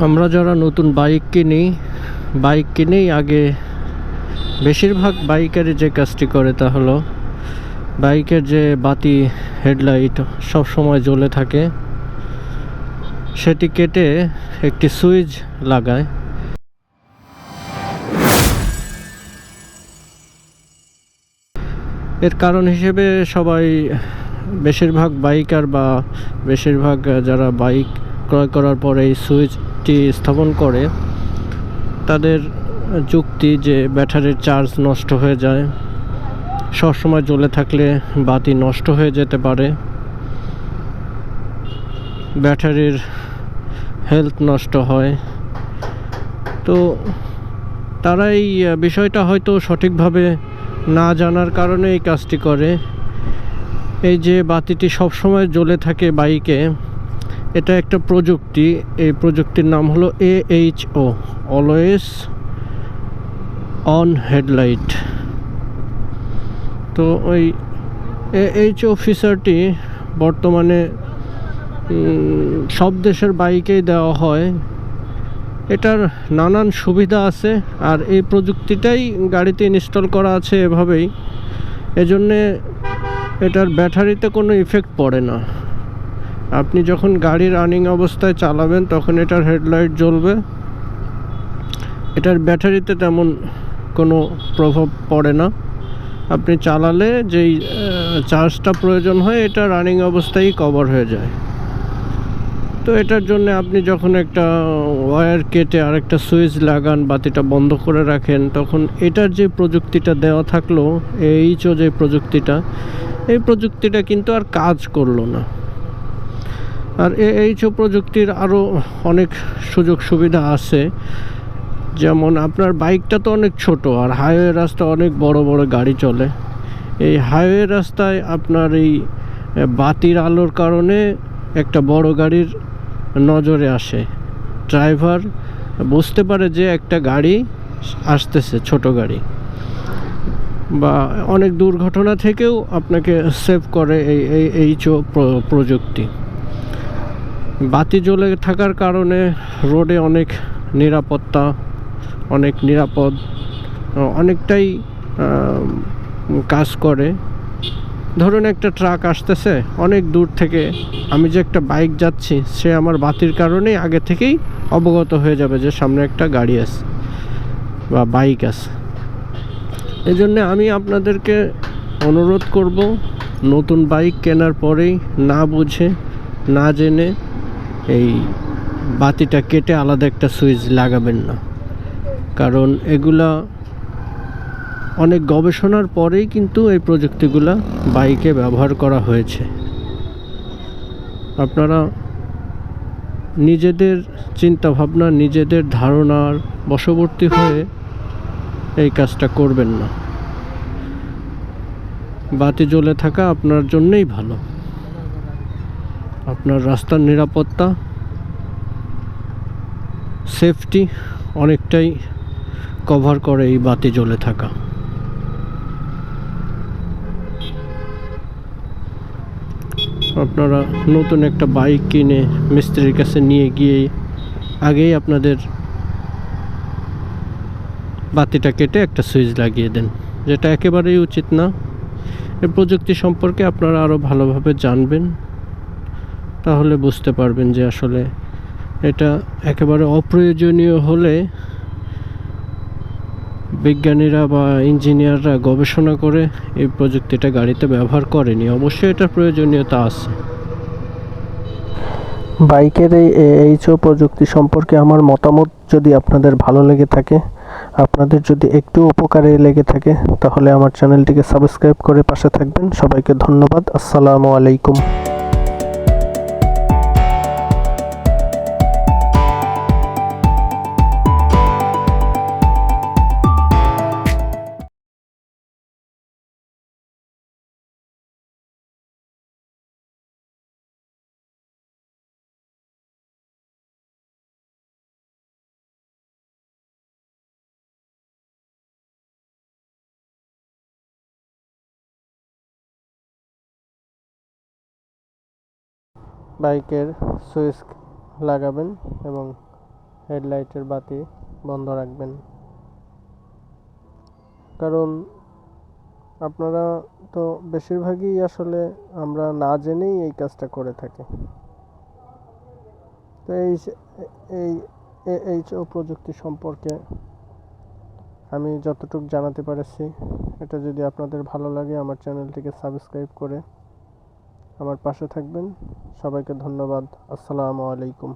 আমরা যারা নতুন বাইক কিনেই আগে বেশিরভাগ বাইকারই যে কাজটি করে তা হলো বাইকের যে বাতি হেডলাইট সব সময় জ্বলে থাকে সেটি কেটে একটি সুইচ লাগায়। এর কারণ হিসেবে সবাই বেশিরভাগ বাইকার বা বেশিরভাগ যারা বাইক ক্রয় করার পরে এই সুইচটি স্থাপন করে তাদের যুক্তি যে ব্যাটারির চার্জ নষ্ট হয়ে যায়, সবসময় জ্বলে থাকলে বাতি নষ্ট হয়ে যেতে পারে, ব্যাটারির হেলথ নষ্ট হয়। তো তারা এই বিষয়টা হয়তো সঠিকভাবে না জানার কারণে এই কাজটি করে। এই যে বাতিটি সবসময় জ্বলে থাকে বাইকে, এটা একটা প্রযুক্তি। এই প্রযুক্তির নাম হলো AHO, অলওয়েজ অন হেডলাইট। তো ওই AHO ফিচারটি বর্তমানে সব দেশের বাইকেই দেওয়া হয়। এটার নানান সুবিধা আছে, আর এই প্রযুক্তিটাই গাড়িতে ইনস্টল করা আছে এভাবেই। এজন্যে এটার ব্যাটারিতে কোনো ইফেক্ট পড়ে না। আপনি যখন গাড়ি রানিং অবস্থায় চালাবেন তখন এটার হেডলাইট জ্বলবে, এটার ব্যাটারিতে তেমন কোনো প্রভাব পড়ে না। আপনি চালালে যেই চার্জটা প্রয়োজন হয় এটা রানিং অবস্থায় কভার হয়ে যায়। তো এটার জন্য আপনি যখন একটা ওয়্যার কেটে আরেকটা সুইচ লাগান, বাতিটা বন্ধ করে রাখেন, তখন এটার যে প্রযুক্তিটা দেওয়া থাকলো এইচও যে প্রযুক্তিটা, এই প্রযুক্তিটা কিন্তু আর কাজ করলো না। আর এইচও প্রযুক্তির আরও অনেক সুযোগ সুবিধা আছে। যেমন আপনার বাইকটা তো অনেক ছোট, আর হাইওয়ে রাস্তা অনেক বড় বড় গাড়ি চলে। এই হাইওয়ে রাস্তায় আপনার এই বাতির আলোর কারণে একটা বড় গাড়ির নজরে আসে। ড্রাইভার বুঝতে পারে যে একটা গাড়ি আসতেছে, ছোট গাড়ি, বা অনেক দুর্ঘটনা থেকেও আপনাকে সেভ করে এই এইচও প্রযুক্তি। বাতি জ্বলে থাকার কারণে রোডে অনেক নিরাপত্তা, অনেক নিরাপদ, অনেকটাই কাজ করে। ধরুন একটা ট্রাক আসতেছে অনেক দূর থেকে, আমি যে একটা বাইক যাচ্ছি সে আমার বাতির কারণেই আগে থেকেই অবগত হয়ে যাবে যে সামনে একটা গাড়ি আছে বা বাইক আছে। এই জন্যে আমি আপনাদেরকে অনুরোধ করব, নতুন বাইক কেনার পরেই না বুঝে না জেনে এই বাতিটা কেটে আলাদা একটা সুইচ লাগাবেন না। কারণ এগুলা অনেক গবেষণার পরেই কিন্তু এই প্রযুক্তিগুলা বাইকে ব্যবহার করা হয়েছে। আপনারা নিজেদের চিন্তাভাবনা, নিজেদের ধারণার বশবর্তী হয়ে এই কাজটা করবেন না। বাতি জ্বলে থাকা আপনার জন্যই ভালো, আপনার রাস্তার নিরাপত্তা, সেফটি অনেকটাই কভার করে এই বাতি জ্বলে থাকা। আপনারা নতুন একটা বাইক কিনে মিস্ত্রির কাছে নিয়ে গিয়ে আগেই আপনাদের বাতিটা কেটে একটা সুইচ লাগিয়ে দেন, যেটা একেবারেই উচিত না। এই প্রযুক্তি সম্পর্কে আপনারা আরও ভালোভাবে জানবেন, তাহলে বুঝতে পারবেন যে আসলে এটা একেবারে অপ্রয়োজনীয় হলে বিজ্ঞানীরা বা ইঞ্জিনিয়াররা গবেষণা করে এই প্রযুক্তিটা গাড়িতে ব্যবহার করেনি। অবশ্যই এটার প্রয়োজনীয়তা আছে। বাইকের এই এইচও প্রযুক্তি সম্পর্কে আমার মতামত যদি আপনাদের ভালো লেগে থাকে, আপনাদের যদি একটু উপকারে লেগে থাকে, তাহলে আমার চ্যানেলটিকে সাবস্ক্রাইব করে পাশে থাকবেন। সবাইকে ধন্যবাদ। আসসালামু আলাইকুম। বাইকের সুইচ লাগাবেন এবং হেডলাইটের বাতি বন্ধ রাখবেন, কারণ আপনারা তো বেশিরভাগই আসলে আমরা না জেনেই এই কাজটা করে থাকি। তো এই এইচও প্রযুক্তি সম্পর্কে আমি যতটুকু জানাতে পেরেছি, এটা যদি আপনাদের ভালো লাগে আমার চ্যানেলটিকে সাবস্ক্রাইব করে আমার পাশে থাকবেন। সবাইকে ধন্যবাদ। আসসালামু আলাইকুম।